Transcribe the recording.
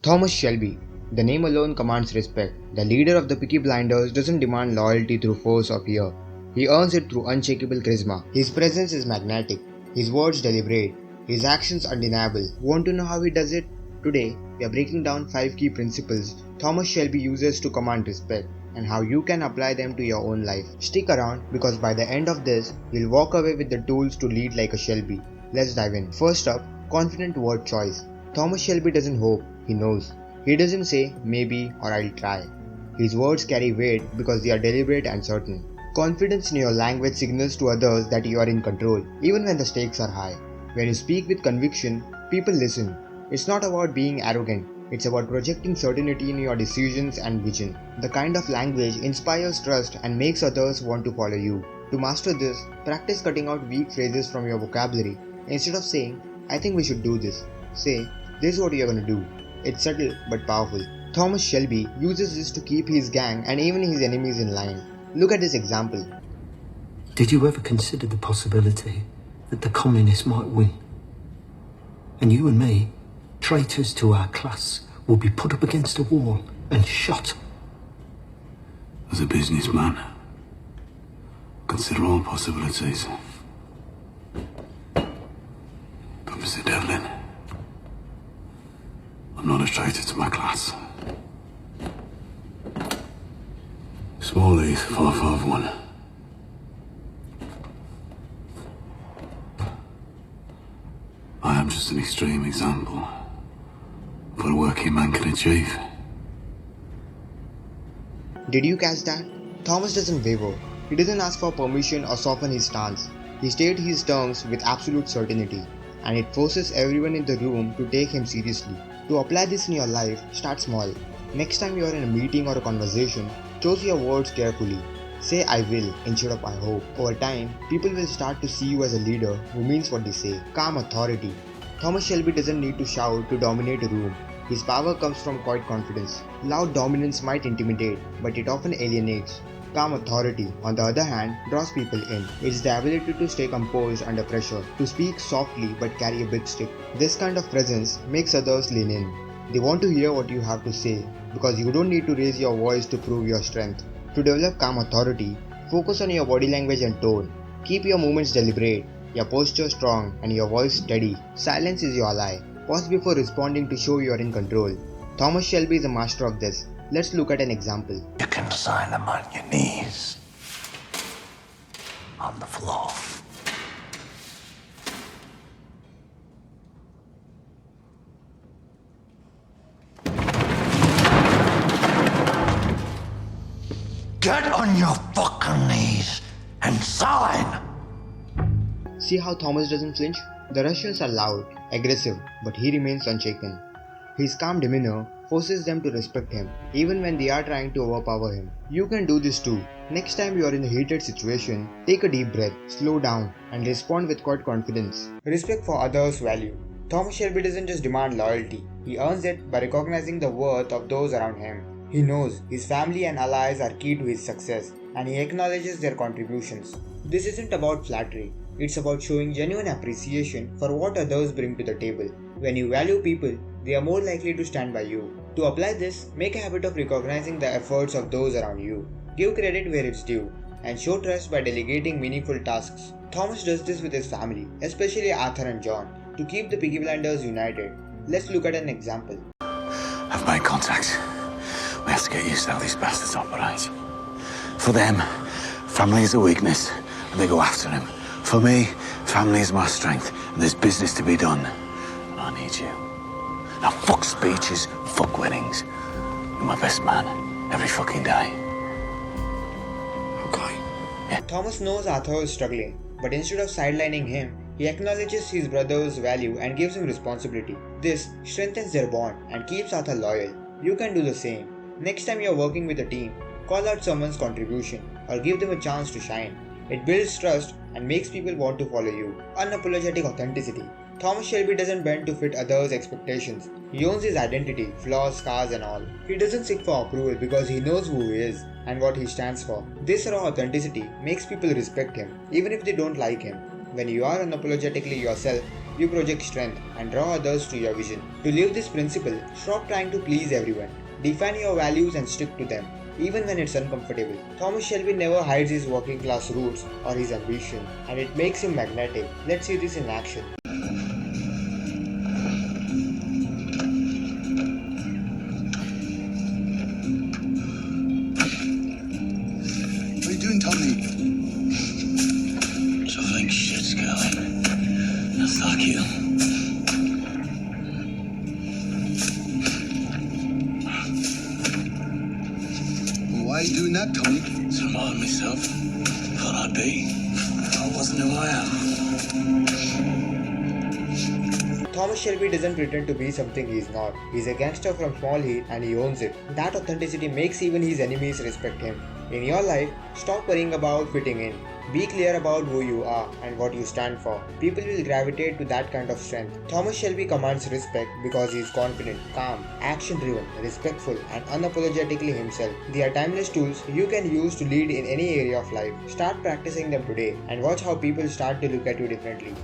Thomas Shelby. The name alone commands respect. The leader of the Peaky Blinders doesn't demand loyalty through force or fear. He earns it through unshakable charisma. His presence is magnetic, his words deliberate, his actions undeniable. Want to know how he does it? Today, we are breaking down 5 key principles Thomas Shelby uses to command respect and how you can apply them to your own life. Stick around because by the end of this, you'll walk away with the tools to lead like a Shelby. Let's dive in. First up, confident word choice. Thomas Shelby doesn't hope, he knows. He doesn't say maybe or I'll try. His words carry weight because they are deliberate and certain. Confidence in your language signals to others that you are in control, even when the stakes are high. When you speak with conviction, people listen. It's not about being arrogant, it's about projecting certainty in your decisions and vision. The kind of language inspires trust and makes others want to follow you. To master this, practice cutting out weak phrases from your vocabulary. Instead of saying, I think we should do this, say, this is what you're gonna do. It's subtle but powerful. Thomas Shelby uses this to keep his gang and even his enemies in line. Look at this example. Did you ever consider the possibility that the communists might win? And you and me, traitors to our class, will be put up against a wall and shot. As a businessman, consider all possibilities. But Mr. Devlin, I'm not a traitor to my class. Small Heath 451. I am just an extreme example of what a working man can achieve. Did you catch that? Thomas doesn't waver. He doesn't ask for permission or soften his stance. He states his terms with absolute certainty, and it forces everyone in the room to take him seriously. To apply this in your life, start small. Next time you are in a meeting or a conversation, choose your words carefully. Say I will instead of I hope. Over time, people will start to see you as a leader who means what they say. Calm authority. Thomas Shelby doesn't need to shout to dominate a room. His power comes from quiet confidence. Loud dominance might intimidate, but it often alienates. Calm authority, on the other hand, draws people in. It's the ability to stay composed under pressure, to speak softly but carry a big stick. This kind of presence makes others lean in. They want to hear what you have to say because you don't need to raise your voice to prove your strength. To develop calm authority, focus on your body language and tone. Keep your movements deliberate, your posture strong, and your voice steady. Silence is your ally. Pause before responding to show you are in control. Thomas Shelby is a master of this. Let's look at an example. You can sign them on your knees. On the floor. Get on your fucking knees and sign! See how Thomas doesn't flinch? The Russians are loud, aggressive, but he remains unshaken. His calm demeanor forces them to respect him, even when they are trying to overpower him. You can do this too. Next time you are in a heated situation, take a deep breath, slow down, and respond with quiet confidence. Respect for others' value. Thomas Shelby doesn't just demand loyalty, he earns it by recognizing the worth of those around him. He knows his family and allies are key to his success, and he acknowledges their contributions. This isn't about flattery, it's about showing genuine appreciation for what others bring to the table. When you value people, they are more likely to stand by you. To apply this, make a habit of recognizing the efforts of those around you. Give credit where it's due, and show trust by delegating meaningful tasks. Thomas does this with his family, especially Arthur and John, to keep the Peaky Blinders united. Let's look at an example. I've made contact. We have to get used to how these bastards operate. For them, family is a weakness, and they go after him. For me, family is my strength, and there's business to be done. And I need you. Now fuck speeches, fuck weddings. You're my best man, every fucking day. Okay? Yeah. Thomas knows Arthur is struggling, but instead of sidelining him, he acknowledges his brother's value and gives him responsibility. This strengthens their bond and keeps Arthur loyal. You can do the same. Next time you are working with a team, call out someone's contribution or give them a chance to shine. It builds trust and makes people want to follow you. Unapologetic authenticity. Thomas Shelby doesn't bend to fit others' expectations. He owns his identity, flaws, scars and all. He doesn't seek for approval because he knows who he is and what he stands for. This raw authenticity makes people respect him, even if they don't like him. When you are unapologetically yourself, you project strength and draw others to your vision. To live this principle, stop trying to please everyone. Define your values and stick to them, even when it's uncomfortable. Thomas Shelby never hides his working class roots or his ambition, and it makes him magnetic. Let's see this in action. What are you doing, Tommy? Shoveling shit, Scully. That's like you. Well, why are you doing that, Tommy? To remind myself. Thought I'd be. I wasn't who I am. Thomas Shelby doesn't pretend to be something he's not. He's a gangster from small heat and he owns it. That authenticity makes even his enemies respect him. In your life, stop worrying about fitting in. Be clear about who you are and what you stand for. People will gravitate to that kind of strength. Thomas Shelby commands respect because he is confident, calm, action-driven, respectful, and unapologetically himself. They are timeless tools you can use to lead in any area of life. Start practicing them today and watch how people start to look at you differently.